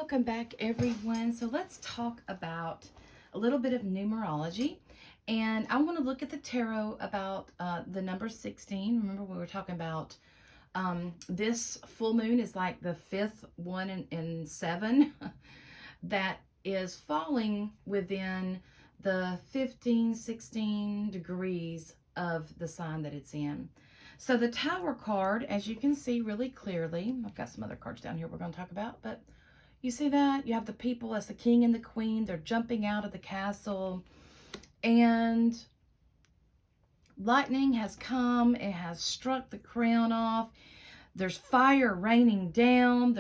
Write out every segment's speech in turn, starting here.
Welcome back, everyone. So let's talk about a little bit of numerology. And I want to look at the tarot about the number 16. Remember, we were talking about this full moon is like the fifth one in seven that is falling within the 15, 16 degrees of the sign that it's in. So the Tower card, as you can see really clearly, I've got some other cards down here we're going to talk about, but you see that? You have the people as the king and the queen. They're jumping out of the castle. And lightning has come. It has struck the crown off. There's fire raining down.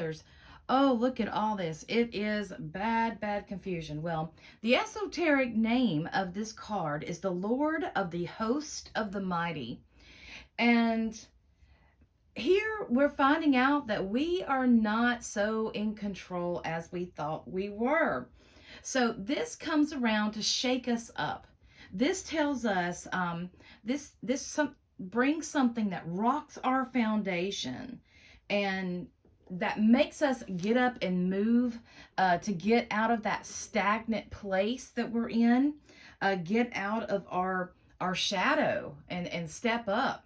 Oh, look at all this. It is bad, bad confusion. Well, the esoteric name of this card is the Lord of the Host of the Mighty. And here we're finding out that we are not so in control as we thought we were. So this comes around to shake us up. This tells us, brings something that rocks our foundation and that makes us get up and move to get out of that stagnant place that we're in, get out of our shadow and step up.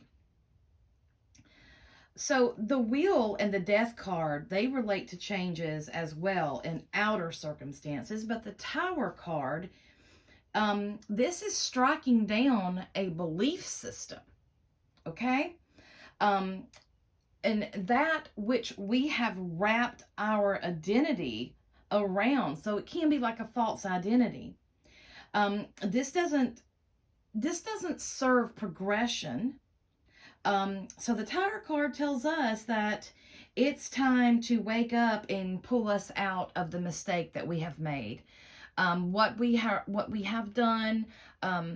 So the Wheel and the Death card, they relate to changes as well in outer circumstances. But the Tower card, this is striking down a belief system, okay? And that which we have wrapped our identity around. So it can be like a false identity. This doesn't serve progression. So the Tower card tells us that it's time to wake up and pull us out of the mistake that we have made. What we have done,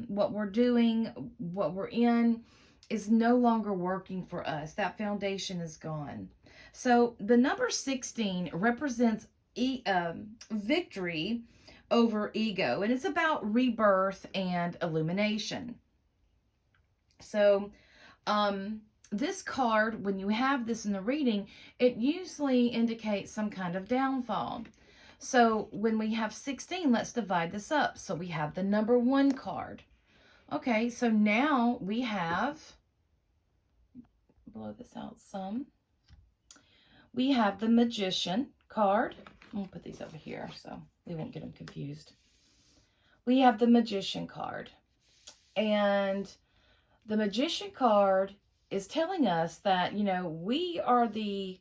what we're doing, what we're in is no longer working for us. That foundation is gone. So the number 16 represents victory over ego, and it's about rebirth and illumination. So this card, when you have this in the reading, it usually indicates some kind of downfall. So when we have 16, let's divide this up. So we have the number 1 card. Okay, so now we have, blow this out some. We have the Magician card. I'm going to put these over here so we won't get them confused. We have the Magician card. And the Magician card is telling us that, you know, we are the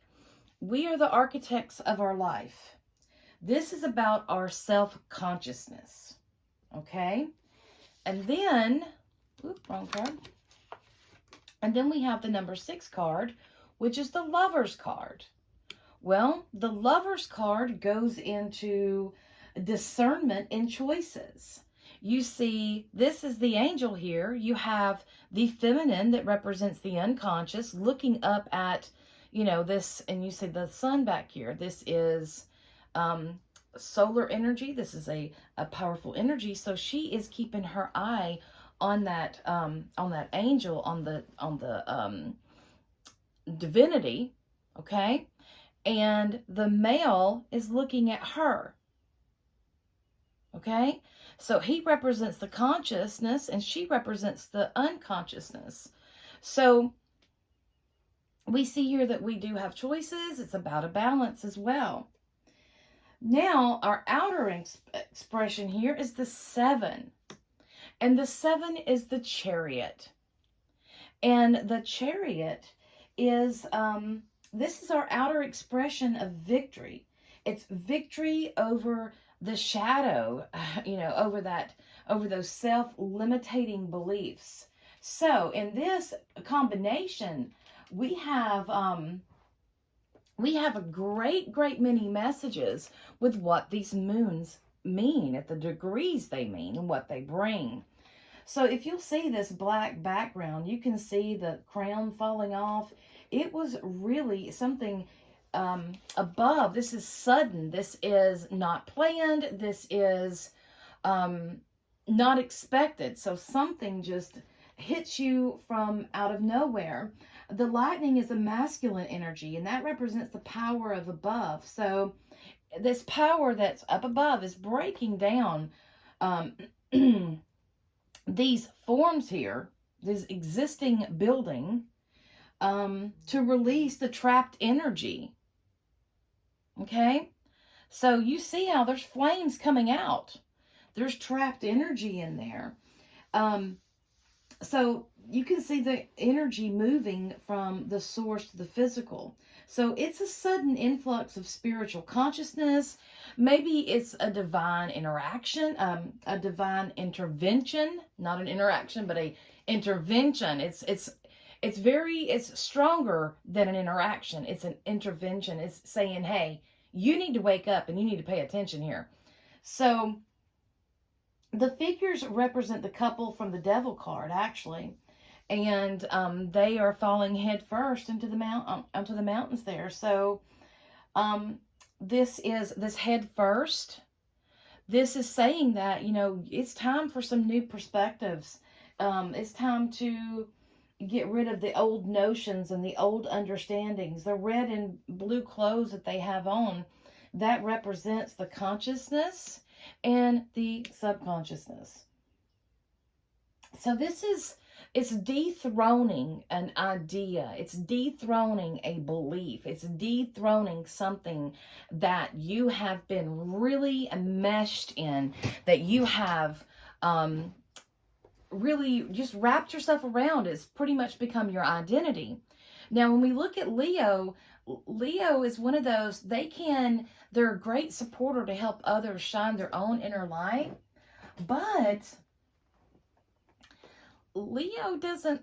architects of our life. This is about our self-consciousness. Okay? And then, wrong card. And then we have the number 6 card, which is the Lover's card. Well, the Lover's card goes into discernment in choices. You see, this is the angel here. You have the feminine that represents the unconscious looking up at, you know, this, and you see the sun back here. This is solar energy. This is a powerful energy. So she is keeping her eye on that angel, on the divinity, okay? And the male is looking at her. Okay? So he represents the consciousness and she represents the unconsciousness. So we see here that we do have choices. It's about a balance as well. Now, our outer expression here is the 7. And the 7 is the Chariot. And the Chariot is, this is our outer expression of victory. It's victory over the shadow, you know, over those self-limiting beliefs. So in this combination, we have a great many messages with what these moons mean, at the degrees they mean, and what they bring. So if you'll see this black background, you can see the crown falling off. It was really something above. This is sudden. This is not planned. This is not expected. So something just hits you from out of nowhere. The lightning is a masculine energy, and that represents the power of above. So this power that's up above is breaking down um, these forms here, this existing building, to release the trapped energy. Okay? So you see how there's flames coming out. There's trapped energy in there. So you can see the energy moving from the source to the physical. So it's a sudden influx of spiritual consciousness. Maybe it's a divine interaction, a divine intervention, not an interaction, but a intervention. It's stronger than an interaction. It's an intervention. It's saying, hey, you need to wake up and you need to pay attention here. So the figures represent the couple from the Devil card, actually, and they are falling head first into the onto the mountains there. So this head first. This is saying that, you know, it's time for some new perspectives. It's time to get rid of the old notions and the old understandings. The red and blue clothes that they have on, that represents the consciousness and the subconsciousness. So it's dethroning an idea. It's dethroning a belief. It's dethroning something that you have been really enmeshed in, that you have really just wrapped yourself around. It's pretty much become your identity. Now, when we look at Leo is one of those, they're a great supporter to help others shine their own inner light, but Leo doesn't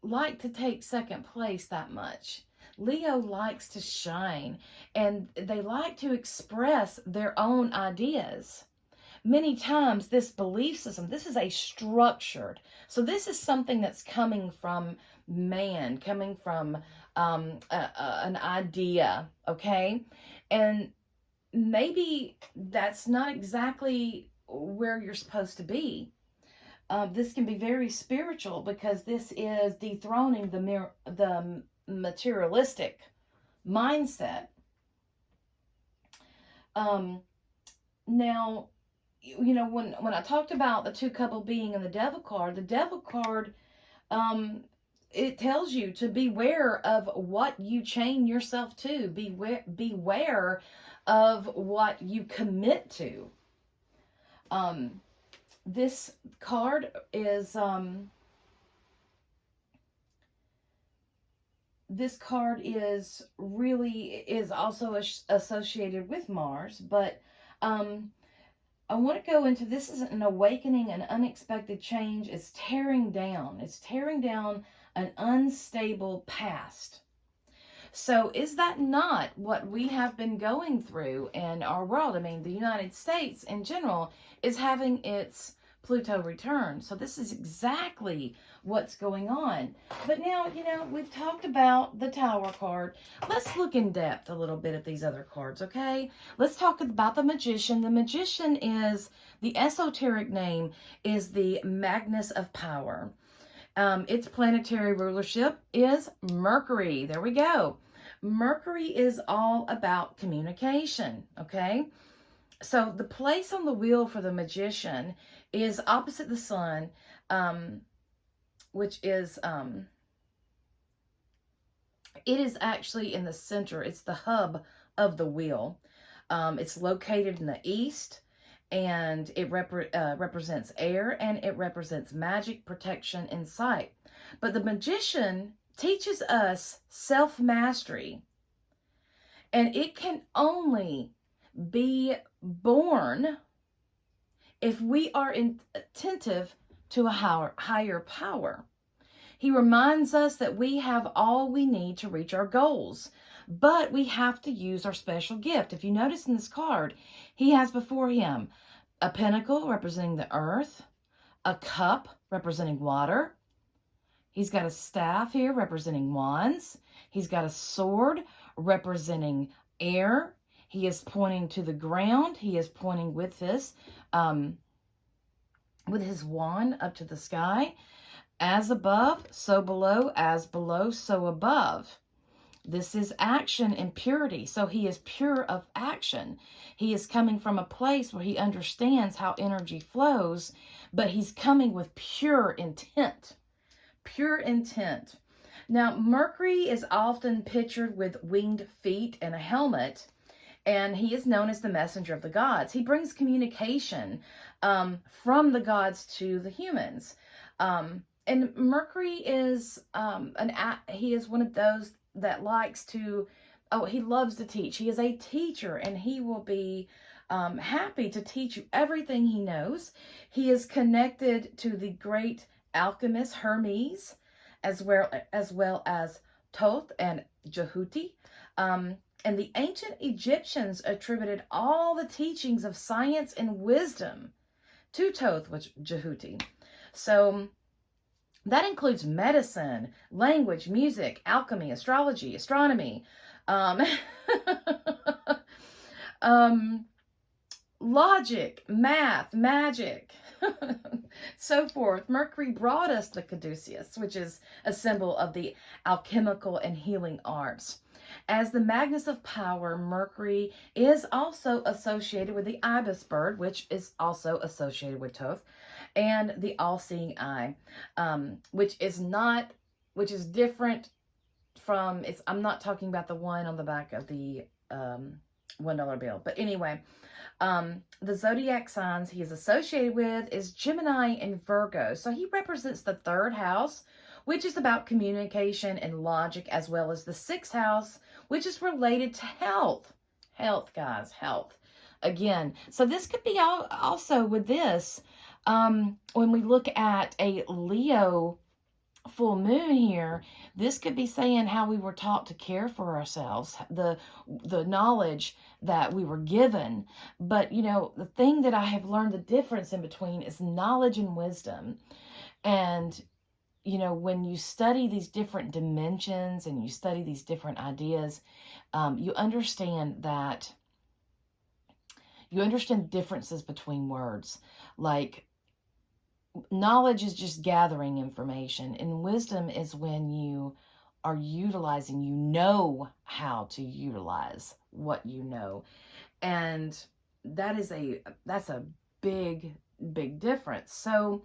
like to take second place that much. Leo likes to shine, and they like to express their own ideas. Many times this belief system, this is a structured, so this is something that's coming from man, coming from an idea, okay? And maybe that's not exactly where you're supposed to be. This can be very spiritual because this is dethroning the materialistic mindset. Now, you know, when I talked about the two couple being in the Devil card, it tells you to beware of what you chain yourself to. Beware of what you commit to. This card is also associated with Mars, but I want to go into, this is an awakening, an unexpected change. It's tearing down an unstable past. So is that not what we have been going through in our world? I mean, the United States in general is having its Pluto return. So this is exactly what's going on. But now, you know, we've talked about the Tower card. Let's look in depth a little bit at these other cards, okay? Let's talk about the Magician. The Magician is, the esoteric name is the Magnus of Power. Its planetary rulership is Mercury. There we go. Mercury is all about communication, okay? So the place on the wheel for the Magician is opposite the Sun, which is, it is actually in the center. It's the hub of the wheel. It's located in the east, and it represents air, and it represents magic, protection, and sight. But the Magician teaches us self-mastery, and it can only be born if we are attentive to a higher power. He reminds us that we have all we need to reach our goals, but we have to use our special gift. If you notice in this card, he has before him a pentacle representing the earth, a cup representing water. He's got a staff here representing wands. He's got a sword representing air. He is pointing to the ground. He is pointing with this, with his wand up to the sky. As above, so below, as below, so above. This is action and purity. So he is pure of action. He is coming from a place where he understands how energy flows, but he's coming with pure intent. Pure intent. Now, Mercury is often pictured with winged feet and a helmet, and he is known as the messenger of the gods. He brings communication from the gods to the humans. And Mercury is he is one of those that likes to, he loves to teach. He is a teacher, and he will be happy to teach you everything he knows. He is connected to the great alchemist Hermes, as well as Thoth and Jehuti. And the ancient Egyptians attributed all the teachings of science and wisdom to Thoth, which Jehuti. So that includes medicine, language, music, alchemy, astrology, astronomy, logic, math, magic, so forth. Mercury brought us the caduceus, which is a symbol of the alchemical and healing arts. As the Magnus of Power, Mercury is also associated with the ibis bird, which is also associated with Thoth, and the all-seeing eye, which is different from, I'm not talking about the one on the back of the $1 bill. But anyway, the zodiac signs he is associated with is Gemini and Virgo. So he represents the 3rd house, which is about communication and logic, as well as the 6th house, which is related to health. Health, guys, health. Again, so this could be also with this, when we look at a Leo full moon here, this could be saying how we were taught to care for ourselves, the knowledge that we were given. But, you know, the thing that I have learned the difference in between is knowledge and wisdom. And, you know, when you study these different dimensions and you study these different ideas, you understand differences between words. Like, knowledge is just gathering information, and wisdom is when you are utilizing, you know how to utilize what you know. And that's a big difference. So,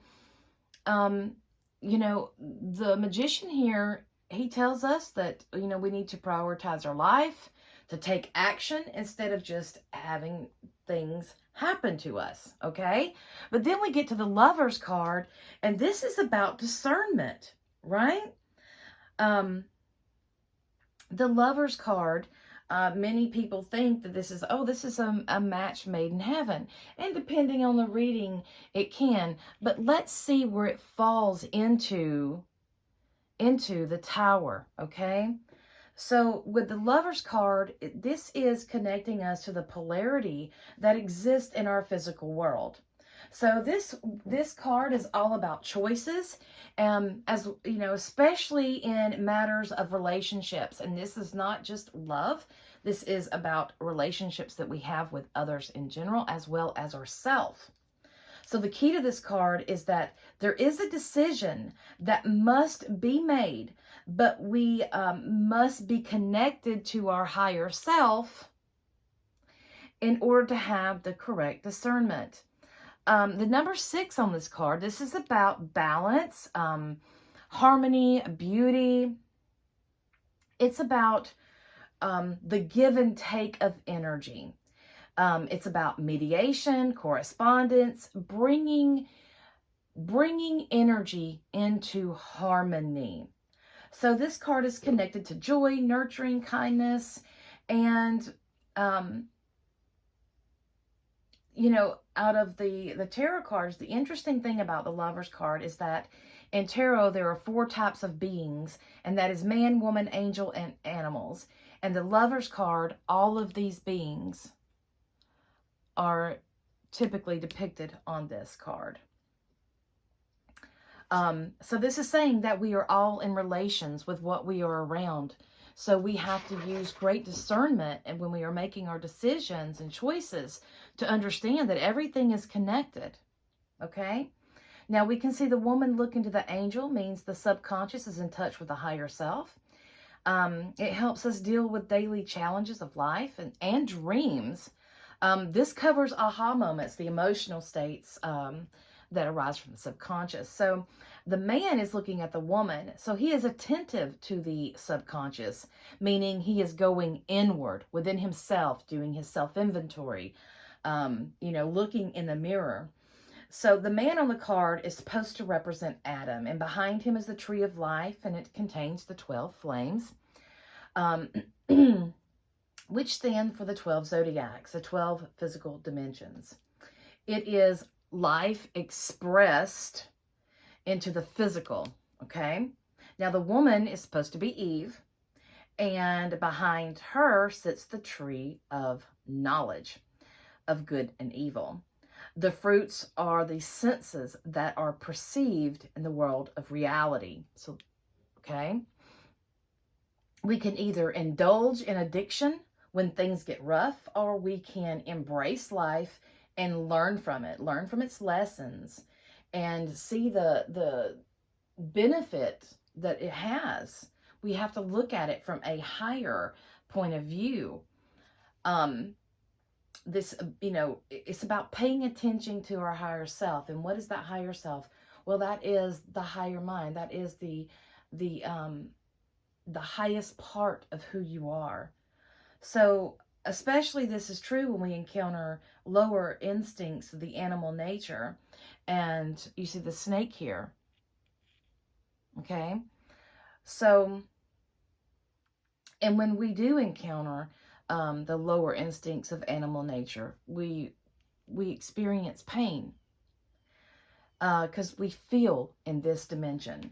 you know, the magician here, he tells us that, you know, we need to prioritize our life, to take action instead of just having things happen to us, okay? But then we get to the Lover's card, and this is about discernment, right? The Lover's card, many people think that this is a match made in heaven. And depending on the reading, it can. But let's see where it falls into the Tower, okay? So with the Lover's card, this is connecting us to the polarity that exists in our physical world. So this card is all about choices, as you know, especially in matters of relationships. And this is not just love. This is about relationships that we have with others in general, as well as ourselves. So the key to this card is that there is a decision that must be made, but we must be connected to our higher self in order to have the correct discernment. The number 6 on this card, this is about balance, harmony, beauty. It's about the give and take of energy. It's about mediation, correspondence, bringing energy into harmony. So this card is connected to joy, nurturing, kindness, and, you know, out of the tarot cards, the interesting thing about the Lover's card is that in tarot, there are 4 types of beings, and that is man, woman, angel, and animals. And the Lover's card, all of these beings are typically depicted on this card. So this is saying that we are all in relations with what we are around. So we have to use great discernment, and when we are making our decisions and choices, to understand that everything is connected. Okay? Now we can see the woman looking to the angel means the subconscious is in touch with the higher self. It helps us deal with daily challenges of life and dreams. This covers aha moments, the emotional states that arise from the subconscious. So the man is looking at the woman. So he is attentive to the subconscious, meaning he is going inward within himself, doing his self-inventory, looking in the mirror. So the man on the card is supposed to represent Adam, and behind him is the tree of life, and it contains the 12 flames, which stand for the 12 zodiacs, the 12 physical dimensions. It is life expressed into the physical, okay? Now the woman is supposed to be Eve, and behind her sits the tree of knowledge of good and evil. The fruits are the senses that are perceived in the world of reality. So, okay? We can either indulge in addiction when things get rough, or we can embrace life and learn from it, learn from its lessons, and see the benefit that it has. We have to look at it from a higher point of view. It's about paying attention to our higher self. And what is that higher self? Well, that is the higher mind. That is the highest part of who you are. So especially this is true when we encounter lower instincts of the animal nature. And you see the snake here. Okay. So, and when we do encounter the lower instincts of animal nature, we experience pain because we feel in this dimension.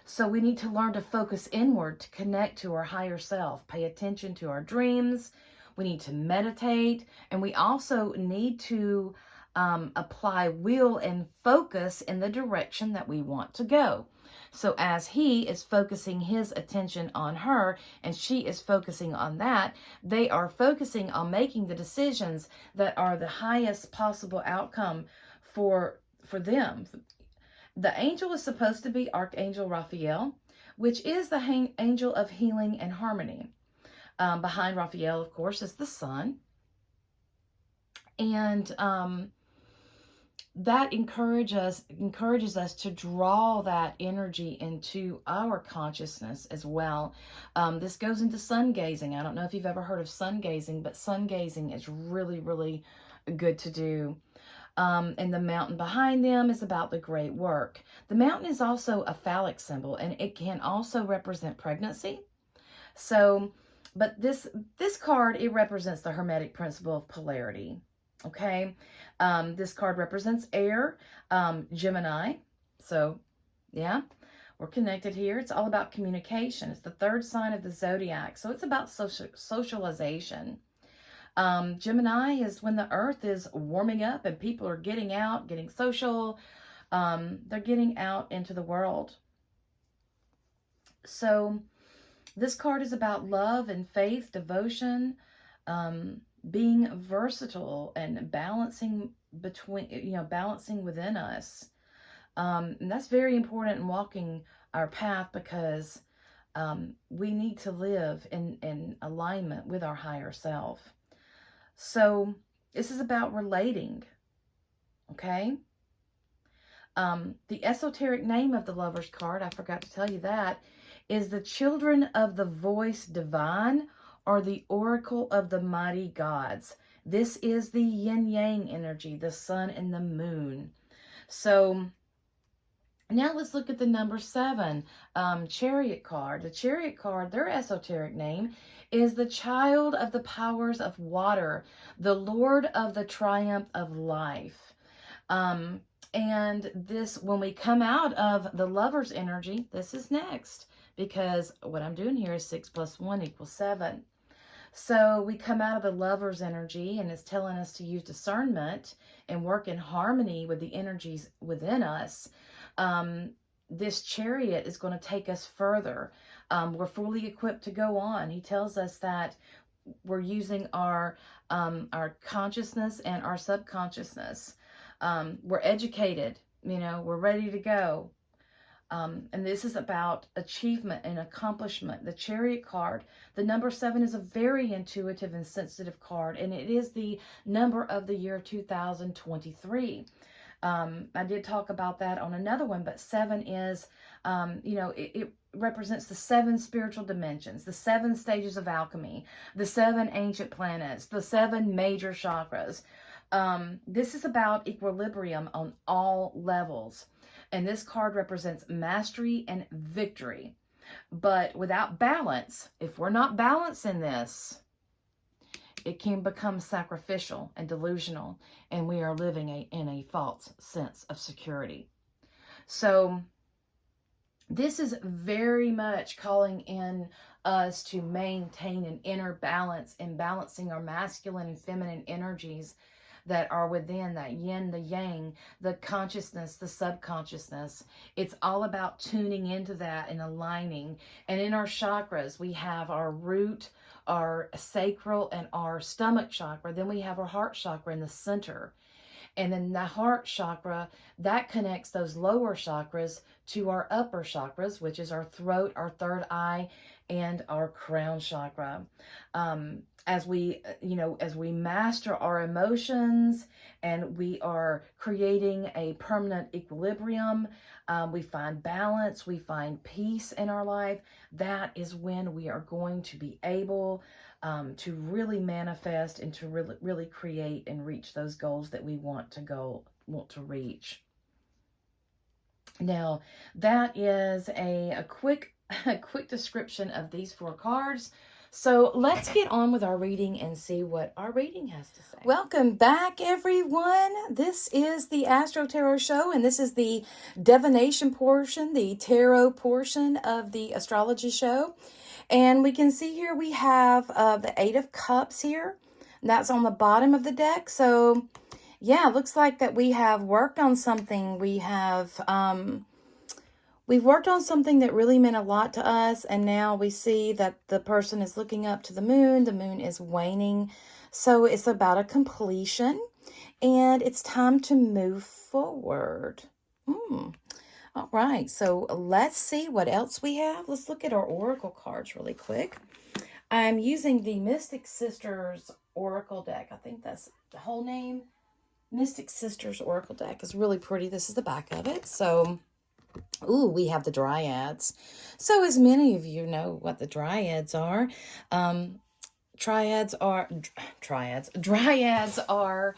So we need to learn to focus inward to connect to our higher self, pay attention to our dreams. We need to meditate, and we also need to apply will and focus in the direction that we want to go. So as he is focusing his attention on her and she is focusing on that, they are focusing on making the decisions that are the highest possible outcome for them. The angel is supposed to be Archangel Raphael, which is the angel of healing and harmony. Behind Raphael, of course, is the sun. And that encourages us to draw that energy into our consciousness as well. This goes into sun gazing. I don't know if you've ever heard of sun gazing, but sun gazing is really, really good to do. And the mountain behind them is about the great work. The mountain is also a phallic symbol, and it can also represent pregnancy. So, but this card, it represents the Hermetic principle of polarity. Okay, this card represents air, Gemini. So, yeah, we're connected here. It's all about communication. It's the third sign of the zodiac, so it's about socialization. Gemini is when the earth is warming up and people are getting out, getting social. They're getting out into the world. So this card is about love and faith, devotion, being versatile and balancing balancing within us. And that's very important in walking our path, because we need to live in alignment with our higher self. So this is about relating, okay? The esoteric name of the Lover's card, I forgot to tell you that, is the Children of the Voice Divine, or the Oracle of the Mighty Gods. This is the yin-yang energy, the sun and the moon. So now let's look at the number 7, Chariot card. The Chariot card, their esoteric name is the Child of the Powers of Water, the Lord of the Triumph of Life. And this, when we come out of the Lover's energy, this is next, because what I'm doing here is 6 + 1 = 7. So we come out of the Lover's energy, and it's telling us to use discernment and work in harmony with the energies within us. This Chariot is going to take us further. We're fully equipped to go on. He tells us that we're using our consciousness and our subconsciousness. We're educated. You know, we're ready to go. And this is about achievement and accomplishment. The Chariot card, the number 7 is a very intuitive and sensitive card, and it is the number of the year 2023. I did talk about that on another one, but 7 is, you know, it represents the 7 spiritual dimensions, the 7 stages of alchemy, the 7 ancient planets, the 7 major chakras. This is about equilibrium on all levels. And this card represents mastery and victory. But without balance, if we're not balancing this, it can become sacrificial and delusional, and we are living in a false sense of security. So this is very much calling in us to maintain an inner balance and balancing our masculine and feminine energies that are within that yin, the yang, the consciousness, the subconsciousness. It's all about tuning into that and aligning. And in our chakras, we have our root, our sacral, and our stomach chakra. Then we have our heart chakra in the center. And then the heart chakra, that connects those lower chakras to our upper chakras, which is our throat, our third eye, and our crown chakra. As we master our emotions and we are creating a permanent equilibrium, we find balance, we find peace in our life. That is when we are going to be able to really manifest and to really create and reach those goals that we want to reach. Now, that is a quick description of these 4 cards. So let's get on with our reading and see what our reading has to say. Welcome back, everyone. This is the Astro Tarot Show, and this is the divination portion, the tarot portion of the astrology show. And we can see here we have the 8 of Cups here. And that's on the bottom of the deck. So, yeah, it looks like that we have worked on something. We've worked on something that really meant a lot to us, and now we see that the person is looking up to the moon. The moon is waning, so it's about a completion, and it's time to move forward. All right, so let's see what else we have. Let's look at our oracle cards really quick. I'm using the Mystic Sisters Oracle deck. I think that's the whole name. Mystic Sisters Oracle deck is really pretty. This is the back of it, so... Ooh, we have the Dryads. So as many of you know what the Dryads are, Dryads are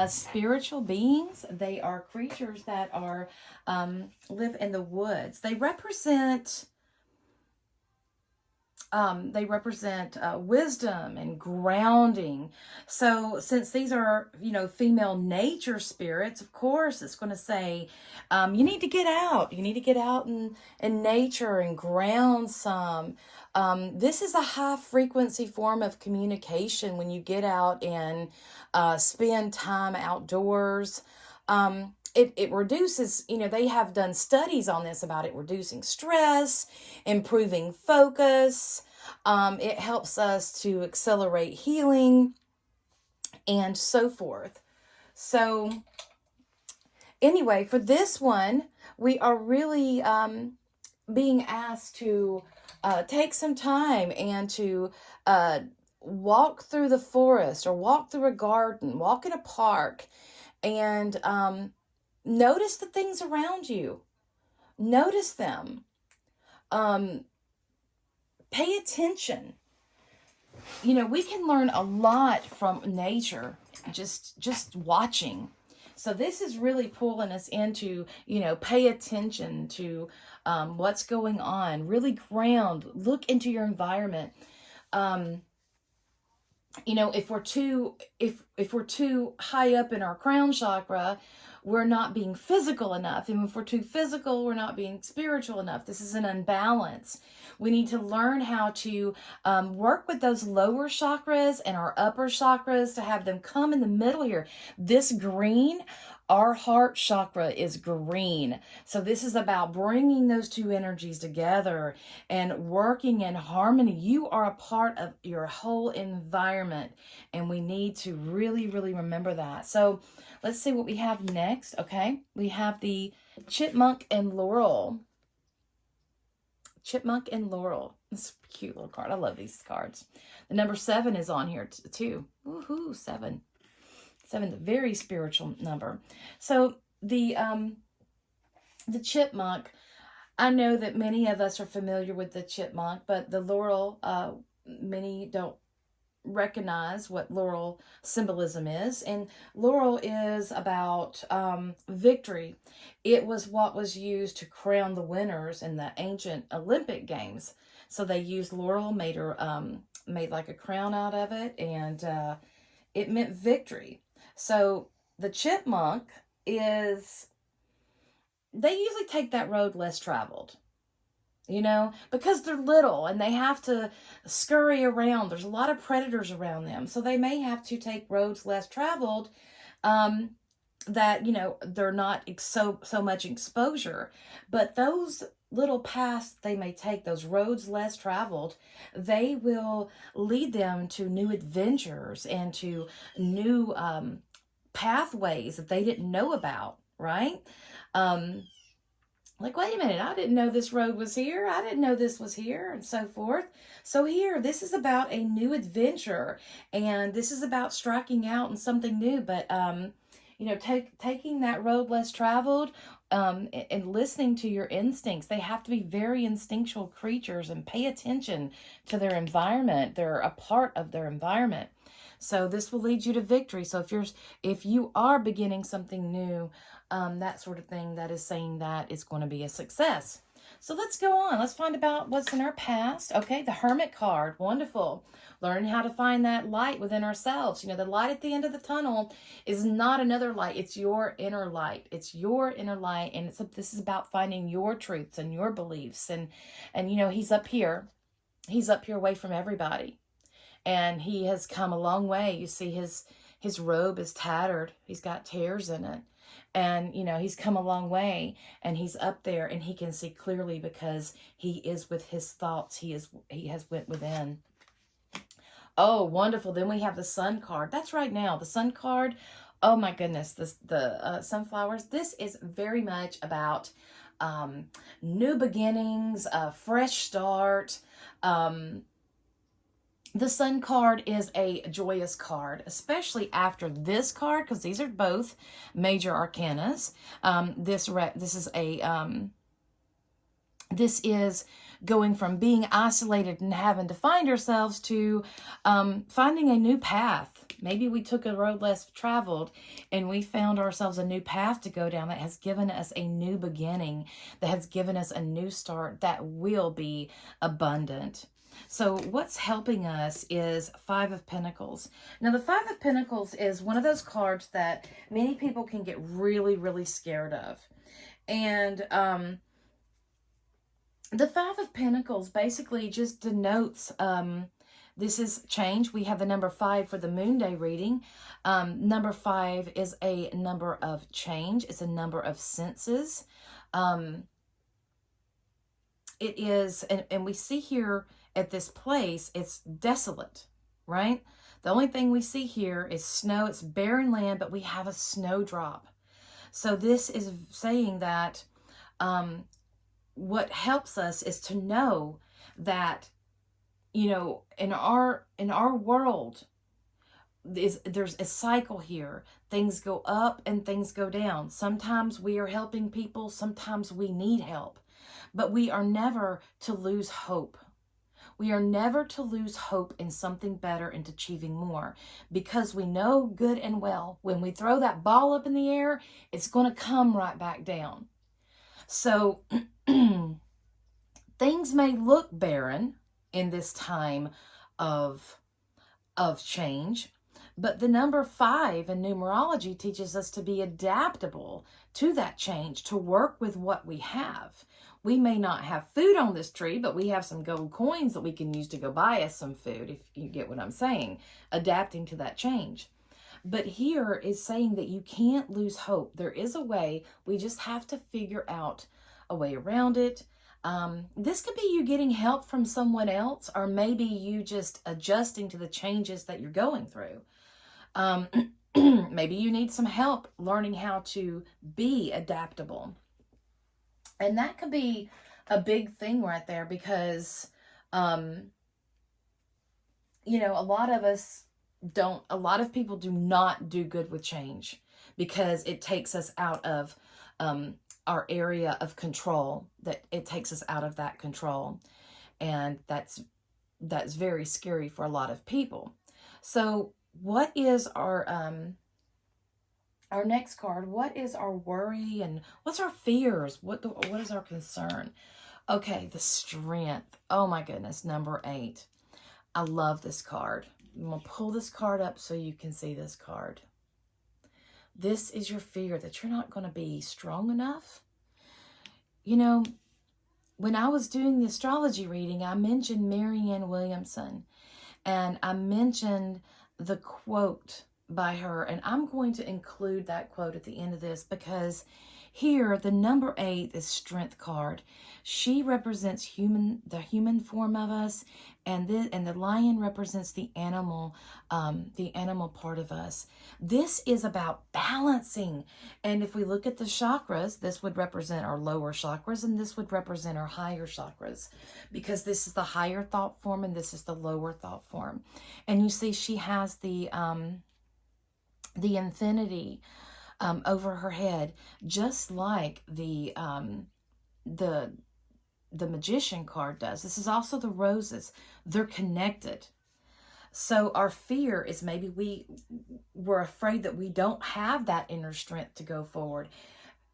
spiritual beings. They are creatures that are live in the woods. They represent wisdom and grounding. So since these are, female nature spirits, of course, it's going to say, you need to get out. You need to get out in nature and ground some. This is a high frequency form of communication when you get out and spend time outdoors. It reduces, they have done studies on this about it reducing stress, improving focus. It helps us to accelerate healing and so forth. So anyway, for this one, we are really being asked to take some time and to walk through the forest or walk through a garden, walk in a park, and notice the things around you. Notice them. Pay attention. We can learn a lot from nature just watching. So this is really pulling us into, pay attention to what's going on. Really ground. Look into your environment. If we're too high up in our crown chakra, we're not being physical enough. And if we're too physical, we're not being spiritual enough. This is an unbalance. We need to learn how to work with those lower chakras and our upper chakras to have them come in the middle here. This green Our heart chakra is green. So this is about bringing those two energies together and working in harmony. You are a part of your whole environment, and we need to really, really remember that. So let's see what we have next, okay? We have the Chipmunk and Laurel. Chipmunk and Laurel. This a cute little card. I love these cards. The number 7 is on here too. Woohoo, 7. 7, the very spiritual number. So the chipmunk, I know that many of us are familiar with the chipmunk, but the laurel, many don't recognize what laurel symbolism is. And laurel is about victory. It was what was used to crown the winners in the ancient Olympic Games. So they used laurel, made like a crown out of it, and it meant victory. So the chipmunk is, they usually take that road less traveled, you know, because they're little and they have to scurry around. There's a lot of predators around them. So they may have to take roads less traveled, that, you know, they're not so much exposure. But those little paths they may take, those roads less traveled, they will lead them to new adventures and to new pathways that they didn't know about, right? Like, wait a minute, I didn't know this road was here. I didn't know this was here, and so forth. So here, this is about a new adventure, and this is about striking out in something new. But, you know, taking that road less traveled, and listening to your instincts. They have to be very instinctual creatures and pay attention to their environment. They're a part of their environment. So this will lead you to victory. So if you are beginning something new, that sort of thing, that is saying that it's going to be a success. So let's go on. Let's find about what's in our past. Okay, the Hermit card. Wonderful. Learning how to find that light within ourselves. You know, the light at the end of the tunnel is not another light. It's your inner light. It's your inner light. And this is about finding your truths and your beliefs. And you know, he's up here. He's up here away from everybody. And he has come a long way. You see his robe is tattered. He's got tears in it. And, you know, he's come a long way, and he's up there, and he can see clearly because he is with his thoughts. He has went within. Oh, wonderful. Then we have the Sun card. That's right now. The Sun card. Oh my goodness. The sunflowers. This is very much about new beginnings, a fresh start. The Sun card is a joyous card, especially after this card, because these are both major arcanas. This is going from being isolated and having to find ourselves to finding a new path. Maybe we took a road less traveled and we found ourselves a new path to go down that has given us a new beginning, that has given us a new start that will be abundant. So what's helping us is 5 of Pentacles. Now, the 5 of Pentacles is one of those cards that many people can get really, really scared of. And the 5 of Pentacles basically just denotes, this is change. We have the number 5 for the Moon Day reading. Number 5 is a number of change. It's a number of senses. It is, and we see here, at this place, it's desolate, right? The only thing we see here is snow. It's barren land, but we have a snowdrop. So this is saying that what helps us is to know that, you know, in our world, there's a cycle here. Things go up and things go down. Sometimes we are helping people. Sometimes we need help. But we are never to lose hope. We are never to lose hope in something better and achieving more, because we know good and well when we throw that ball up in the air, it's going to come right back down. So things may look barren in this time of change, but the number 5 in numerology teaches us to be adaptable to that change, to work with what we have. We may not have food on this tree, but we have some gold coins that we can use to go buy us some food, if you get what I'm saying, adapting to that change. But here is saying that you can't lose hope. There is a way. We just have to figure out a way around it. This could be you getting help from someone else, or maybe you just adjusting to the changes that you're going through. Maybe you need some help learning how to be adaptable. And that could be a big thing right there because, you know, a lot of people do not do good with change because it takes us out of our area of control, that it takes us out of that control. And that's very scary for a lot of people. So what is our next card? What is our worry and what's our fears? What is our concern? Okay, the Strength. Oh my goodness, number 8. I love this card. I'm going to pull this card up so you can see this card. This is your fear that you're not going to be strong enough. You know, when I was doing the astrology reading, I mentioned Marianne Williamson, and I mentioned the quote by her, and I'm going to include that quote at the end of this because here the number 8 is Strength card. She represents the human form of us, and the lion represents the animal part of us. This is about balancing. And if we look at the chakras, this would represent our lower chakras, and this would represent our higher chakras, because this is the higher thought form and this is the lower thought form. And you see she has the infinity over her head, just like the Magician card does. This is also the roses. They're connected. So our fear is maybe we're afraid that we don't have that inner strength to go forward.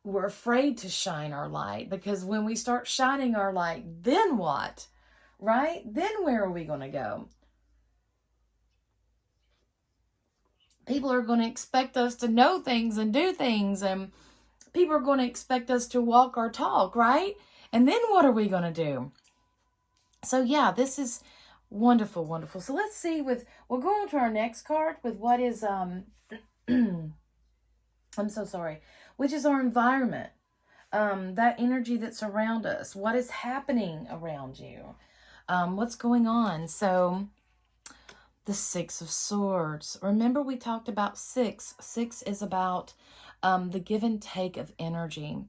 We're afraid to shine our light, because when we start shining our light, then what? Right? Then where are we going to go? People are going to expect us to know things and do things, and people are going to expect us to walk our talk, right? And then what are we going to do? So yeah, this is wonderful, wonderful. So let's see we'll go on to our next card with what is, I'm so sorry, which is our environment. That energy that's around us. What is happening around you? What's going on? So the 6 of Swords. Remember we talked about 6. 6 is about the give and take of energy.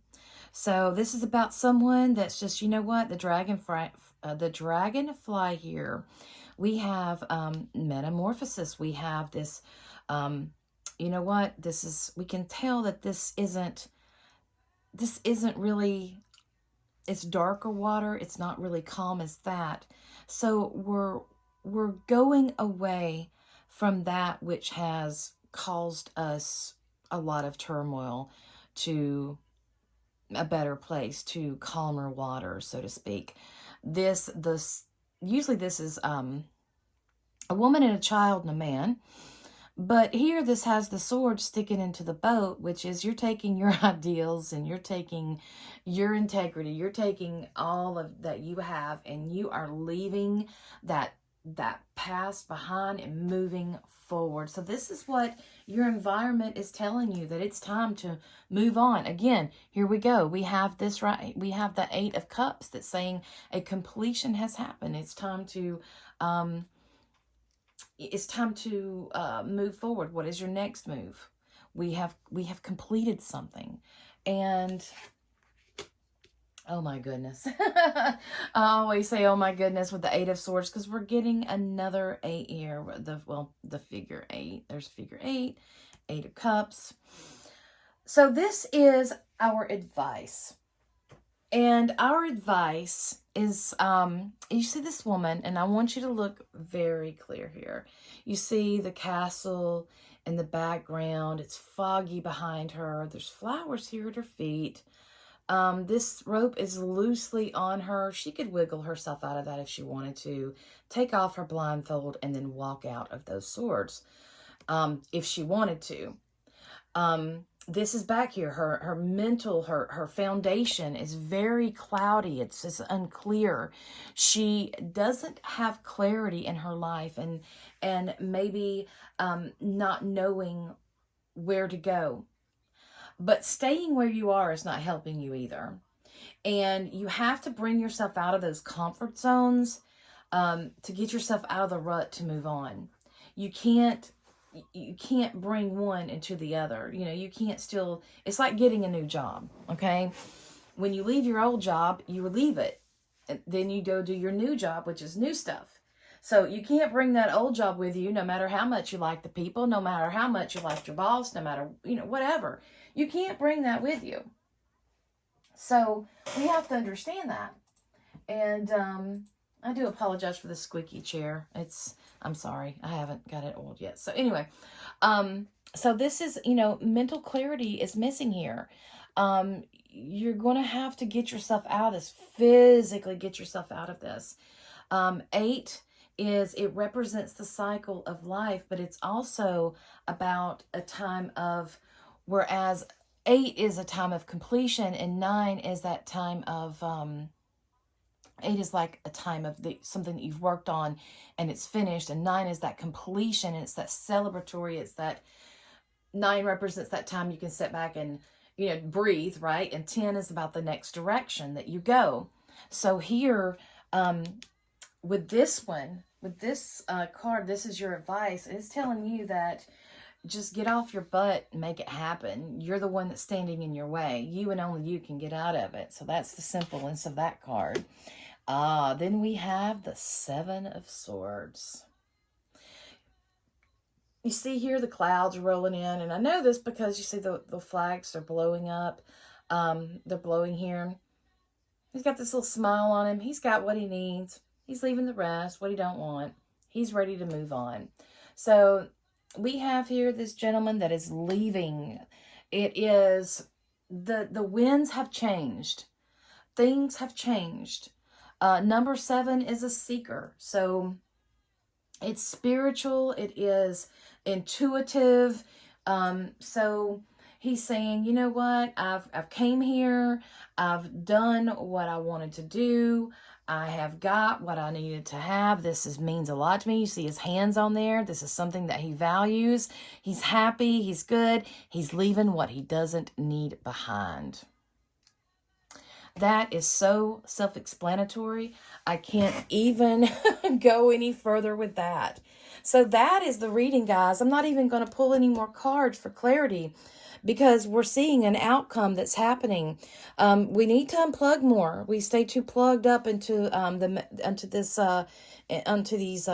So this is about someone that's just, you know what, the dragonfly here. We have metamorphosis. We have this, you know what, we can tell that this isn't really, it's darker water. It's not really calm as that. So we're going away from that which has caused us a lot of turmoil to a better place, to calmer water, so to speak. Usually this is a woman and a child and a man. But here this has the sword sticking into the boat, which is you're taking your ideals and you're taking your integrity. You're taking all of that you have, and you are leaving that past behind and moving forward. So this is what your environment is telling you, that it's time to move on. Again, here we go. We have this, right? We have the 8 of Cups that's saying a completion has happened. It's time to move forward. What is your next move? We have completed something. And oh my goodness. I always say oh my goodness with the 8 of Swords, because we're getting another 8 here. The figure 8. There's figure 8, 8 of Cups. So this is our advice. And our advice is, you see this woman, and I want you to look very clear here. You see the castle in the background. It's foggy behind her. There's flowers here at her feet. This rope is loosely on her. She could wiggle herself out of that if she wanted to, take off her blindfold, and then walk out of those swords if she wanted to. this is back here. Her mental, her foundation is very cloudy. It's just unclear. She doesn't have clarity in her life, and maybe not knowing where to go. But staying where you are is not helping you either. And you have to bring yourself out of those comfort zones to get yourself out of the rut to move on. You can't bring one into the other. You know, you can't still, it's like getting a new job, okay? When you leave your old job, you leave it. And then you go do your new job, which is new stuff. So you can't bring that old job with you, no matter how much you like the people, no matter how much you like your boss, no matter, you know, whatever. You can't bring that with you. So we have to understand that. And I do apologize for the squeaky chair. I'm sorry, I haven't got it oiled yet. So anyway, so this is, you know, mental clarity is missing here. You're going to have to get yourself out of this, physically get yourself out of this. 8 is, it represents the cycle of life, but it's also about a time of, whereas 8 is a time of completion and 9 is that time of, 8 is like a time of something that you've worked on and it's finished, and 9 is that completion, and it's that celebratory. It's that 9 represents that time you can sit back and, you know, breathe, right? And 10 is about the next direction that you go. So here, with this one, with this card, this is your advice. It's telling you that just get off your butt and make it happen. You're the one that's standing in your way. You and only you can get out of it. So that's the simpleness of that card. Then we have the 7 of Swords. You see here the clouds rolling in, and I know this because you see the flags are blowing up. They're blowing here. He's got this little smile on him. He's got what he needs. He's leaving the rest, what he don't want. He's ready to move on. So we have here this gentleman that is leaving. It is, the winds have changed. Things have changed. Number 7 is a seeker. So it's spiritual. It is intuitive. So he's saying, you know what? I've came here. I've done what I wanted to do. I have got what I needed to have. This means a lot to me. You see his hands on there. This is something that he values. He's happy. He's good. He's leaving what he doesn't need behind. That is so self-explanatory. I can't even go any further with that. So that is the reading, guys. I'm not even going to pull any more cards for clarity because we're seeing an outcome that's happening. We need to unplug more. We stay too plugged up into these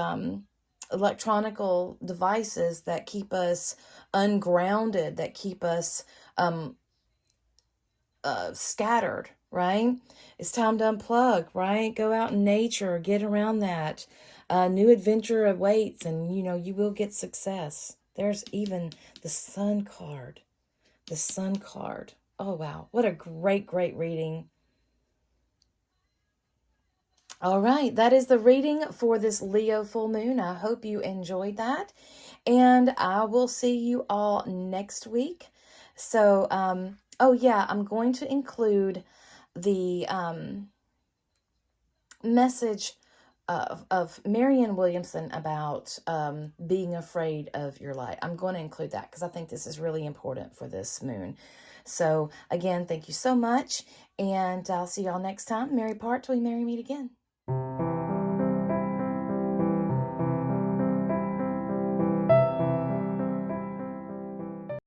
electronical devices that keep us ungrounded, that keep us scattered, right? It's time to unplug, right? Go out in nature, get around that. New adventure awaits, and you know, you will get success. There's even the Sun card. The Sun card. Oh, wow. What a great, great reading. All right, that is the reading for this Leo full moon. I hope you enjoyed that, and I will see you all next week. So, oh yeah, I'm going to include the message of Marianne Williamson about being afraid of your light. I'm going to include that because I think this is really important for this moon. So again, thank you so much, and I'll see y'all next time. Merry part till we merry meet again.